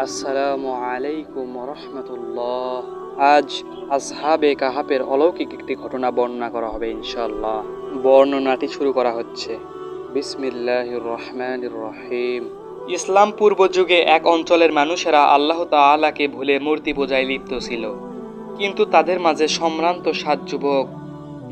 আসসালামু আলাইকুম রহমতুল্লাহ। আজ আসহাবে কাহাফের অলৌকিক একটি ঘটনা বর্ণনা করা হবে ইনশাআল্লাহ। বর্ণনাটি শুরু করা হচ্ছে। বিসমিল্লাহির রহমানির রহিম। ইসলাম পূর্ব যুগে এক অঞ্চলের মানুষেরা আল্লাহ তাআলাকে ভুলে মূর্তি পূজায় লিপ্ত ছিল, কিন্তু তাদের মাঝে সম্ভ্রান্ত 7 যুবক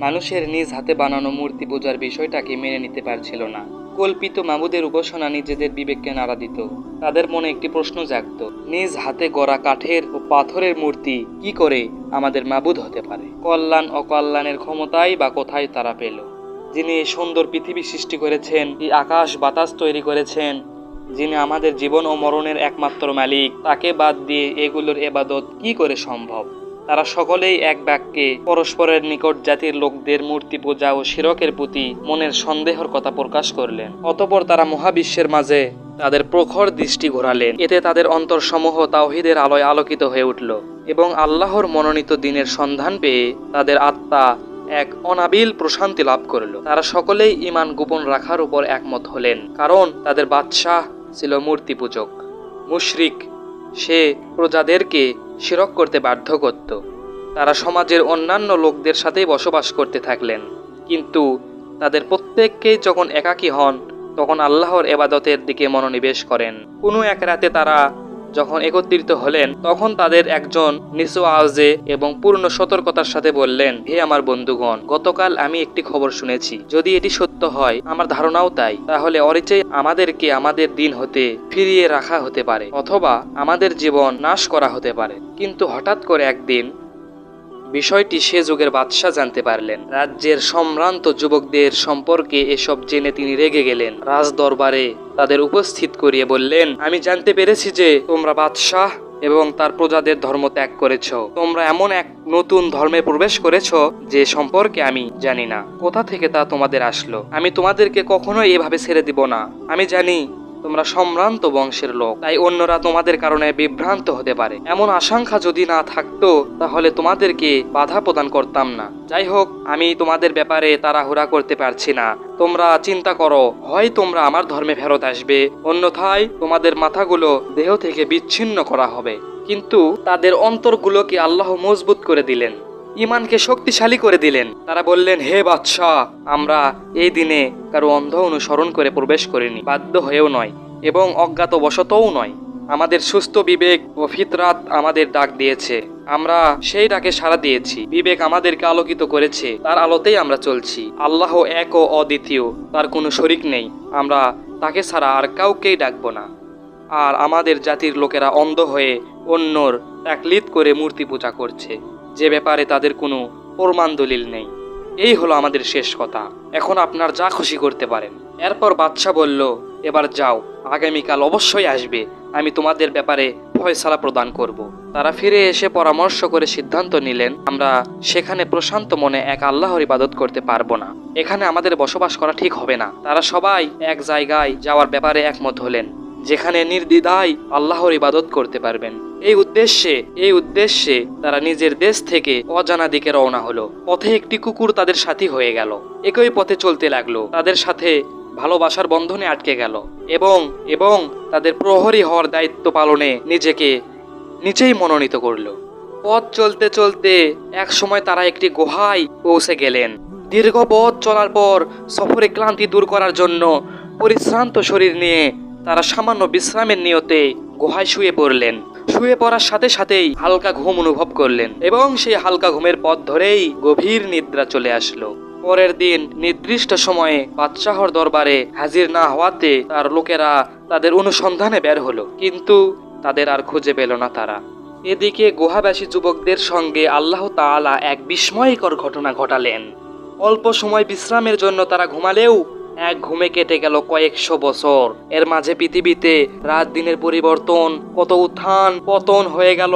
মানুষের নিজ হাতে বানানো মূর্তি পূজার বিষয়টাকে মেনে নিতে পারছিল না। কল্পিত মাবুদের উপাসনা নিজেদের বিবেককে নাড়া দিত। তাদের মনে একটি প্রশ্ন জাগত, নিজ হাতে গড়া কাঠের ও পাথরের মূর্তি কি করে আমাদের মাবুদ হতে পারে? কল্যাণ অকল্যাণের ক্ষমতাই বা কোথায় তারা পেল? যিনি এই সুন্দর পৃথিবী সৃষ্টি করেছেন, এই আকাশ বাতাস তৈরি করেছেন, যিনি আমাদের জীবন ও মরণের একমাত্র মালিক, তাকে বাদ দিয়ে এগুলোর ইবাদত কি করে সম্ভব? তারা সকলেই এক বাক্যে পরস্পরের নিকট জাতির লোকদের মূর্তি পূজা ও শিরকের প্রতি মনের সন্দেহের কথা প্রকাশ করলেন। অতঃপর তারা মহাবিশ্বের মাঝে তাদের প্রখর দৃষ্টি ঘোরালেন। এতে তাদের অন্তরসমূহ তাওহীদের আলোয় আলোকিত হয়ে উঠল এবং আল্লাহর মনোনীত দিনের সন্ধান পেয়ে তাদের আত্মা এক অনাবিল প্রশান্তি লাভ করল। তারা সকলেই ঈমান গোপন রাখার উপর একমত হলেন, কারণ তাদের বাদশাহ ছিল মূর্তি পূজক, মুশরিক। সে প্রজাদেরকে শিরক করতে বাধ্য করত। তারা সমাজের অন্যান্য লোকদের সাথেই বসবাস করতে থাকলেন, কিন্তু তাদের প্রত্যেককেই যখন একাকী হন তখন আল্লাহর ইবাদতের দিকে মনোনিবেশ করেন। কোনো এক রাতে তারা যখন একত্রিত হলেন তখন তাদের একজন নিচু আওয়াজে এবং পূর্ণ সতর্কতার সাথে বললেন, হে আমার বন্ধুগণ, গতকাল আমি একটি খবর শুনেছি। যদি এটি সত্য হয়, আমার ধারণাও তাই, তাহলে অরিচে আমাদেরকে আমাদের দিন হতে ফিরিয়ে রাখা হতে পারে, অথবা আমাদের জীবন নাশ করা হতে পারে। কিন্তু হঠাৎ করে একদিন বিষয়টি সে যুগের বাদশাহ জানতে পারলেন। রাজ্যের সম্ভ্রান্ত যুবকদের সম্পর্কে এসব জেনে তিনি রেগে গেলেন। রাজ দরবারে তাদের উপস্থিত করিয়ে বললেন, আমি জানতে পেরেছি যে তোমরা বাদশাহ এবং তার প্রজাদের ধর্ম ত্যাগ করেছ। তোমরা এমন এক নতুন ধর্মে প্রবেশ করেছ যে সম্পর্কে আমি জানি না। কোথা থেকে তা তোমাদের আসলো? আমি তোমাদেরকে কখনোই এভাবে ছেড়ে দিব না। আমি জানি তোমরা সম্ভ্রান্ত বংশের লোক, তাই অন্যরা তোমাদের কারণে বিভ্রান্ত হতে পারে। এমন আশঙ্কা যদি না থাকতো তাহলে তোমাদেরকে বাধা প্রদান করতাম না। যাই হোক, আমি তোমাদের ব্যাপারে তাড়াহুড়া করতে পারছি না। তোমরা চিন্তা করো, হয় তোমরা আমার ধর্মে ফেরত আসবে, অন্যথায় তোমাদের মাথাগুলো দেহ থেকে বিচ্ছিন্ন করা হবে। কিন্তু তাদের অন্তরগুলোকে আল্লাহ মজবুত করে দিলেন, ঈমানকে শক্তিশালী করে দিলেন। তারা বললেন, হে বাদশাহ, আমরা এই দিনে কারো অন্ধ অনুসরণ করে প্রবেশ করিনি, বাধ্য হয়েও নয় এবং অজ্ঞাতবশতও নয়। আমাদের সুস্থ বিবেক ও ফিতরাত আমাদের ডাক দিয়েছে, আমরা সেই ডাকে সাড়া দিয়েছি। বিবেক আমাদেরকে আলোকিত করেছে, তার আলোতেই আমরা চলছি। আল্লাহ এক ও অদ্বিতীয়, তার কোনো শরিক নেই। আমরা তাকে ছাড়া আর কাউকেই ডাকবো না। আর আমাদের জাতির লোকেরা অন্ধ হয়ে অন্যর তাকলিদ করে মূর্তি পূজা করছে, যে ব্যাপারে তাদের কোনো প্রমাণ দলিল নেই। এই হলো আমাদের শেষ কথা। এখন আপনার যা খুশি করতে পারেন। এরপর বাদশাহ বলল, এবার যাও, আগামীকাল অবশ্যই আসবে, আমি তোমাদের ব্যাপারে ফয়সালা প্রদান করব। তারা ফিরে এসে পরামর্শ করে সিদ্ধান্ত নিলেন, আমরা সেখানে প্রশান্ত মনে এক আল্লাহর ইবাদত করতে পারবো না। এখানে আমাদের বসবাস করা ঠিক হবে না। তারা সবাই এক জায়গায় যাওয়ার ব্যাপারে একমত হলেন, যেখানে নির্দ্বিধায় আল্লাহর ইবাদত করতে পারবেন। এই উদ্দেশ্যে তারা নিজের দেশ থেকে অজানা দিকে রওনা হলো। পথে একটি কুকুর তাদের সাথী হয়ে গেল। একই পথে চলতে লাগলো, তাদের সাথে ভালোবাসার বন্ধনে আটকে গেল এবং তাদের প্রহরী হওয়ার দায়িত্ব পালনে নিজেকে নিচেই মনোনীত করলো। পথ চলতে চলতে এক সময় তারা একটি গুহায় পৌঁছে গেলেন। দীর্ঘ পথ চলার পর সফরে ক্লান্তি দূর করার জন্য পরিশ্রান্ত শরীর নিয়ে তারা সামান্য বিশ্রামের নিয়তে গুহায় শুয়ে পড়লেন। শুয়ে পড়ার সাথে সাথেই হালকা ঘুম অনুভব করলেন এবং সেই হালকা ঘুমের পথ ধরেই গভীর নিদ্রা চলে আসলো। পরের দিন নির্দিষ্ট সময়ে বাদশাহর দরবারে হাজির না হওয়াতে তার লোকেরা তাদের অনুসন্ধানে বের হলো, কিন্তু তাদের আর খুঁজে পেল না তারা। এদিকে গুহাবাসী যুবকদের সঙ্গে আল্লাহ তাআলা এক বিস্ময়কর ঘটনা ঘটালেন। অল্প সময় বিশ্রামের জন্য তারা ঘুমালেও এক ঘুমে কেটে গেল কয়েকশো বছর। এর মাঝে পৃথিবীতে রাত দিনের পরিবর্তন, কত উত্থান পতন হয়ে গেল,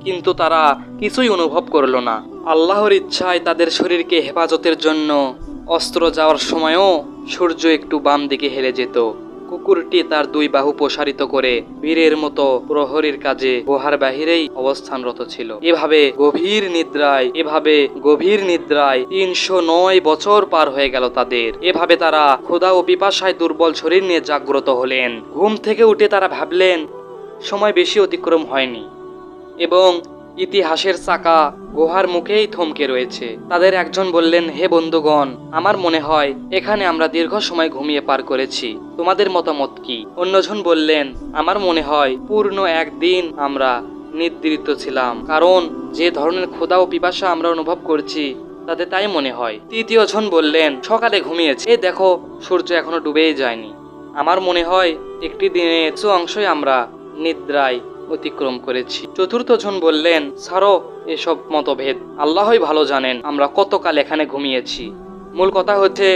কিন্তু তারা কিছুই অনুভব করল না। আল্লাহর ইচ্ছায় তাদের শরীরকে হেফাজতের জন্য অস্ত্র যাওয়ার সময়ও সূর্য একটু বাম দিকে হেলে যেত। কুকুরটি তার 2 বাহু প্রসারিত করে বীরের মতো প্রহরীর কাজে গুহার বাহিরেই অবস্থানরত ছিল। এভাবে গভীর নিদ্রায় 309 বছর পার হয়ে গেল তাদের। এভাবে তারা ক্ষুধা ও পিপাসায় দুর্বল শরীর নিয়ে জাগ্রত হলেন। ঘুম থেকে উঠে তারা ভাবলেন, সময় বেশি অতিক্রম হয়নি এবং ইতিহাসের চাকা গুহার মুখেই থমকে রয়েছে। তাদের একজন বললেন, হে বন্ধুগণ, আমার মনে হয় এখানে আমরা দীর্ঘ সময় ঘুমিয়ে পার করেছি। তোমাদের মতামত কি? অন্যজন বললেন, আমার মনে হয় পূর্ণ একদিন আমরা নিদ্রিত ছিলাম, কারণ যে ধরনের ক্ষুধা ও পিপাসা আমরা অনুভব করছি তাতে তাই মনে হয়। তৃতীয় জন বললেন, সকালে ঘুমিয়েছি, এই দেখো সূর্য এখনো ডুবেই যায়নি। আমার মনে হয় একটি দিনের কিছু অংশই আমরা নিদ্রায় অতিক্রম করেছি। চতুর্থ জন বললেন, ছাড়ো এসব মতভেদ, আল্লাহই ভালো জানেন আমরা কতকাল এখানে ঘুমিয়েছি। মূল কথা হচ্ছে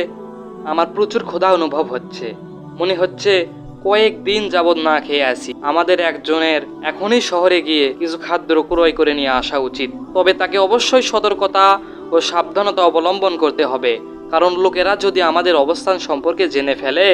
আমার প্রচুর ক্ষুধা অনুভব হচ্ছে, মনে হচ্ছে কয়েকদিন যাবৎ না খেয়ে আছি। আমাদের একজনের এখনই শহরে গিয়ে কিছু খাদ্য ক্রয় করে নিয়ে আসা উচিত, তবে তাকে অবশ্যই সতর্কতা ও সাবধানতা অবলম্বন করতে হবে, কারণ লোকেরা যদি আমাদের অবস্থান সম্পর্কে জেনে ফেলে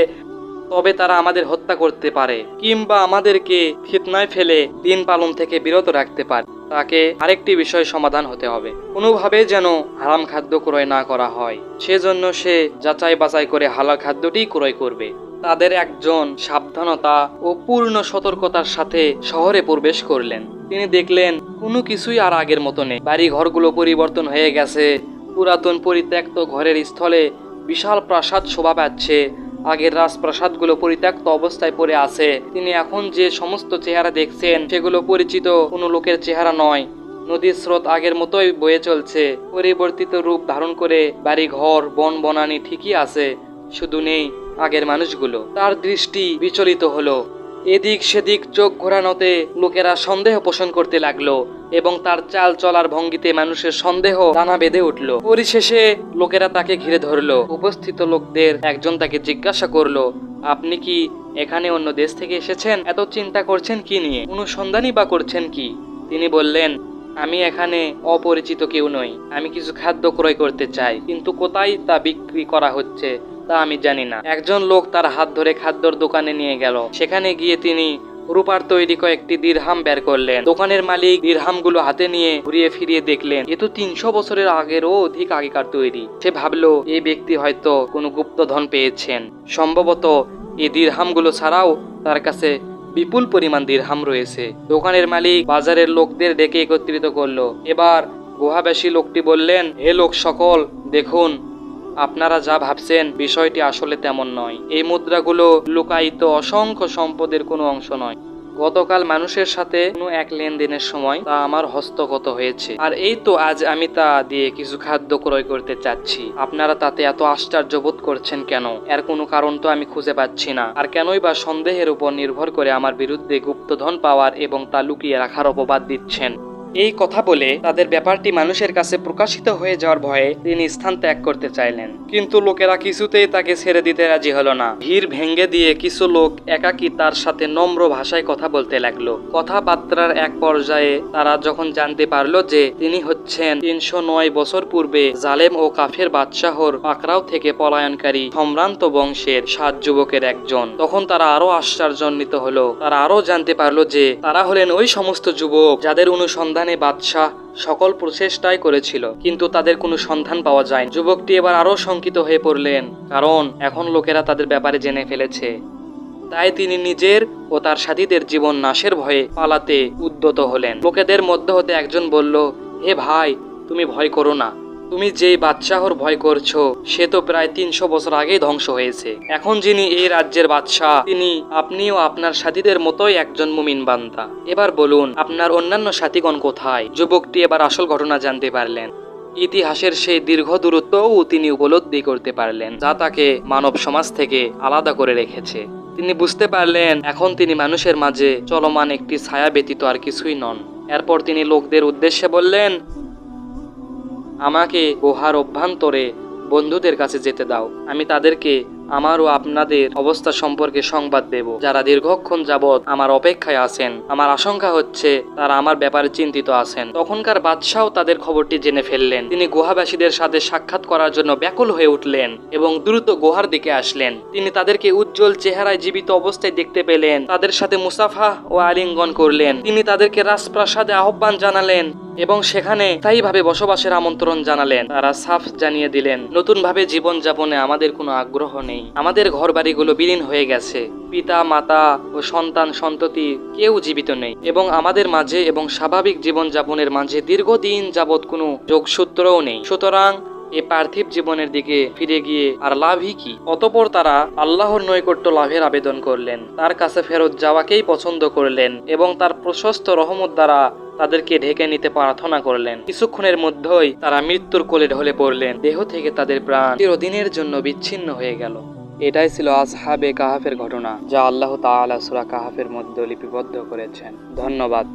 তবে তারা আমাদের হত্যা করতে পারে কিংবা আমাদেরকে ফিতনায় ফেলে দিন পালন থেকে বিরত রাখতে পারে। তাকে আরেকটি বিষয় সমাধান হতে হবে, কোনোভাবে যেন হারাম খাদ্য ক্রয় না করা হয়, সেজন্য সে যাচাই বাছাই করে হালাল খাদ্যটি ক্রয় করবে। তাদের একজন সাবধানতা ও পূর্ণ সতর্কতার সাথে শহরে প্রবেশ করলেন। তিনি দেখলেন কোনো কিছুই আর আগের মতো নেই। বাড়ি ঘরগুলো পরিবর্তন হয়ে গেছে, পুরাতন পরিত্যক্ত ঘরের স্থলে বিশাল প্রাসাদ শোভা পাচ্ছে। আগের রাজপ্রাসাদগুলো পরিত্যক্ত অবস্থায় পড়ে আছে। তিনি এখন যে সমস্ত চেহারা দেখছেন সেগুলো পরিচিত কোনো লোকের চেহারা নয়। নদীর স্রোত আগের মতোই বয়ে চলছে, পরিবর্তিত রূপ ধারণ করে বাড়ি ঘর বন বনানি ঠিকই আছে, শুধু নেই আগের মানুষগুলো। তার দৃষ্টি বিচলিত হলো, এদিক সেদিক চোখ ঘোরানোতে লোকেরা সন্দেহ পোষণ করতে লাগলো এবং তার চাল চলার ভঙ্গিতে মানুষের সন্দেহ দানা বেঁধে উঠল। পরিশেষে লোকেরা তাকে ঘিরে ধরলো। উপস্থিত লোকদের একজন তাকে জিজ্ঞাসা করলো, আপনি কি এখানে অন্য দেশ থেকে এসেছেন? এত চিন্তা করছেন কি নিয়ে? অনুসন্ধানই বা করছেন কি? তিনি বললেন, আমি এখানে অপরিচিত কেউ নই, আমি কিছু খাদ্য ক্রয় করতে চাই, কিন্তু কোথায় তা বিক্রি করা হচ্ছে তা আমি জানি না। একজন লোক তার হাত ধরে খাদ্যর দোকানে নিয়ে গেল। সেখানে গিয়ে তিনি রূপার তৈরি কয়েকটি দিরহাম বের করলেন। দোকানের মালিক দিরহামগুলো হাতে নিয়ে ঘুরিয়ে ফিরিয়ে দেখলেন এ তো 300 বছরের আগেরও অধিক আগেকার তৈরি। সে ভাবলো এই ব্যক্তি হয়তো কোনো গুপ্তধন পেয়েছেন, সম্ভবত এই দিরহামগুলো ছাড়াও তার কাছে বিপুল পরিমাণ দিরহাম রয়েছে। দোকানের মালিক বাজারের লোকদের ডেকে একত্রিত করলো। এবার গুহাবাসী লোকটি বললেন, হে লোক সকল, দেখুন আপনারা যা ভাবছেন বিষয়টি আসলে তেমন নয়। এই মুদ্রাগুলো লুকায়িত অসংখ্য সম্পদের কোনো অংশ নয়। গতকাল মানুষের সাথে কোনো এক লেনদেনের সময় তা আমার হস্তগত হয়েছে, আর এই তো আজ আমি তা দিয়ে কিছু খাদ্য ক্রয় করতে চাচ্ছি। আপনারা তাতে এত আশ্চর্য বোধ করছেন কেন? এর কোনো কারণ তো আমি খুঁজে পাচ্ছি না। আর কেনই বা সন্দেহের উপর নির্ভর করে আমার বিরুদ্ধে গুপ্তধন পাওয়ার এবং তা লুকিয়ে রাখার অপবাদ দিচ্ছেন? এই কথা বলে তাদের ব্যাপারটি মানুষের কাছে প্রকাশিত হয়ে যাওয়ার ভয়ে তিনি স্থান ত্যাগ করতে চাইলেন, কিন্তু লোকেরা কিছুতেই তাকে ছেড়ে দিতে রাজি হলো না। ভিড় ভেঙে দিয়ে কিছু লোক একাকী তার সাথে নম্র ভাষায় কথা বলতে লাগলো। কথাবার্তার এক পর্যায়ে তারা যখন জানতে পারলো যে তিনি হচ্ছেন 309 বছর পূর্বে জালেম ও কাফের বাদশাহর পাকড়াও থেকে পলায়নকারী সম্ভ্রান্ত বংশের 7 যুবকের একজন, তখন তারা আরো আশ্চর্যান্বিত হলো। তারা আরো জানতে পারলো যে তারা হলেন ওই সমস্ত যুবক যাদের অনুসন্ধানে বাদশাহ সকল প্রচেষ্টাই করেছিল, কিন্তু তাদের কোনো সন্ধান পাওয়া যায়। যুবকটি এবার আরো শঙ্কিত হয়ে পড়লেন, কারণ এখন লোকেরা তাদের ব্যাপারে জেনে ফেলেছে। তাই তিনি নিজের ও তার সাথীদের জীবন নাশের ভয়ে পালাতে উদ্যত হলেন। লোকেদের মধ্যে হতে একজন বলল, হে ভাই, তুমি ভয় করো না। তুমি যেই বাদশাহর ভয় করছো সে তো প্রায় 300 বছর আগেই ধ্বংস হয়েছে। এখন যিনি এই রাজ্যের বাদশাহ তিনি আপনিও আপনার সাথীদের মতোই একজন মুমিন বান্দা। এবার বলুন আপনার অন্যান্য সাথীগণ কোথায়? যুবকটি এবার আসল ঘটনা জানতে পারলেন। ইতিহাসের সেই দীর্ঘ দূরত্বও তিনি উপলব্ধি করতে পারলেন, যা তাকে মানব সমাজ থেকে আলাদা করে রেখেছে। তিনি বুঝতে পারলেন এখন তিনি মানুষের মাঝে চলমান একটি ছায়া ব্যতীত আর কিছুই নন। এরপর তিনি লোকদের উদ্দেশ্যে বললেন, আমাকে গুহার অভ্যন্তরে বন্ধুদের কাছে যেতে দাও। আমি তাদেরকে আমার ও আপনাদের অবস্থা সম্পর্কে সংবাদ দেব, যারা দীর্ঘক্ষণ যাবৎ আমার অপেক্ষায় আছেন। আমার আশঙ্কা হচ্ছে তারা আমার ব্যাপারে চিন্তিত আছেন। তখনকার বাদশাহ তাদের খবরটি জেনে ফেললেন। তিনি গুহাবাসীদের সাথে সাক্ষাৎ করার জন্য ব্যাকুল হয়ে উঠলেন এবং দ্রুত গুহার দিকে আসলেন। তিনি তাদেরকে উজ্জ্বল চেহারায় জীবিত অবস্থায় দেখতে পেলেন। তাদের সাথে মুসাফা ও আলিঙ্গন করলেন। তিনি তাদেরকে রাজপ্রাসাদে আহ্বান জানালেন এবং সেখানে স্থায়ীভাবে বসবাসের আমন্ত্রণ জানালেন। তারা সাফ জানিয়ে দিলেন, নতুনভাবে জীবনযাপনে আমাদের কোনো আগ্রহ নেই। নেই। আমাদের ঘরবাড়িগুলো বিলীন হয়ে গেছে। পিতা মাতা ও সন্তান সন্ততি কেউ জীবিত নেই এবং আমাদের মাঝে এবং স্বাভাবিক জীবনযাপনের মাঝে দীর্ঘদিন যাবৎ কোনো যোগসূত্রও নেই। সুতরাং এ পার্থিব জীবনের দিকে ফিরে গিয়ে আর লাভই কি? অতঃপর তারা আল্লাহর নৈকট্য লাভের আবেদন করলেন, তার কাছে ফেরত যাওয়াকেই পছন্দ করলেন এবং তার প্রশস্ত রহমত দ্বারা তাদেরকে ঢেকে নিতে প্রার্থনা করলেন। কিছুক্ষণের মধ্যেই তারা মৃত্যুর কোলে ঢলে পড়লেন। দেহ থেকে তাদের প্রাণ চিরদিনের জন্য বিচ্ছিন্ন হয়ে গেল। এটাই ছিল আসহাবে কাহাফের ঘটনা, যা আল্লাহ তাআলা সূরা কাহাফের মধ্যে লিপিবদ্ধ করেছেন। ধন্যবাদ।